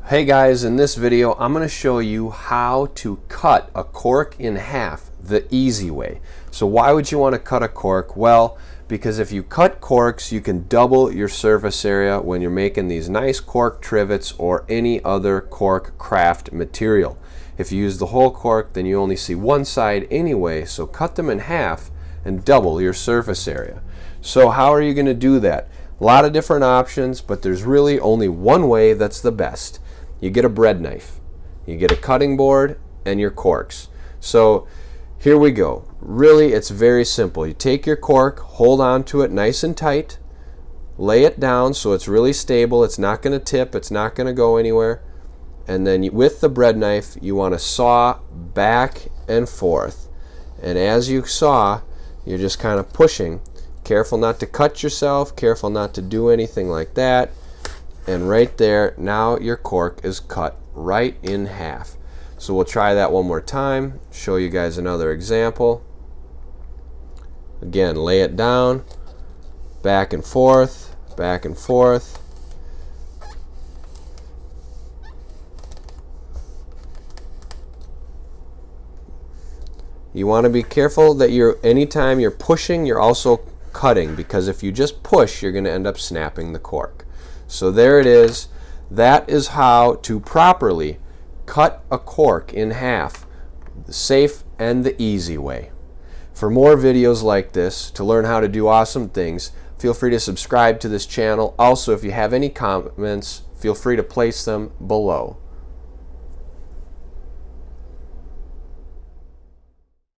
Hey guys, in this video I'm going to show you how to cut a cork in half the easy way. So why would you want to cut a cork? Well, because if you cut corks you can double your surface area when you're making these nice cork trivets or any other cork craft material. If you use the whole cork then you only see one side anyway, so cut them in half and double your surface area. So how are you going to do that? A lot of different options, but there's really only one way that's the best. You get a bread knife, you get a cutting board, and your corks. So here we go. Really, it's very simple. You take your cork, hold on to it nice and tight, lay it down so it's really stable, it's not going to tip, it's not going to go anywhere, and then with the bread knife you want to saw back and forth. And as you saw, you're just kind of pushing. Careful not to cut yourself, careful not to do anything like that. And right there, now your cork is cut right in half. So we'll try that one more time, show you guys another example. Again, lay it down, back and forth, back and forth. You want to be careful that anytime you're pushing, you're also cutting, because if you just push, you're going to end up snapping the cork. So there it is. That is how to properly cut a cork in half, the safe and the easy way. For more videos like this, to learn how to do awesome things, feel free to subscribe to this channel. Also, if you have any comments, feel free to place them below.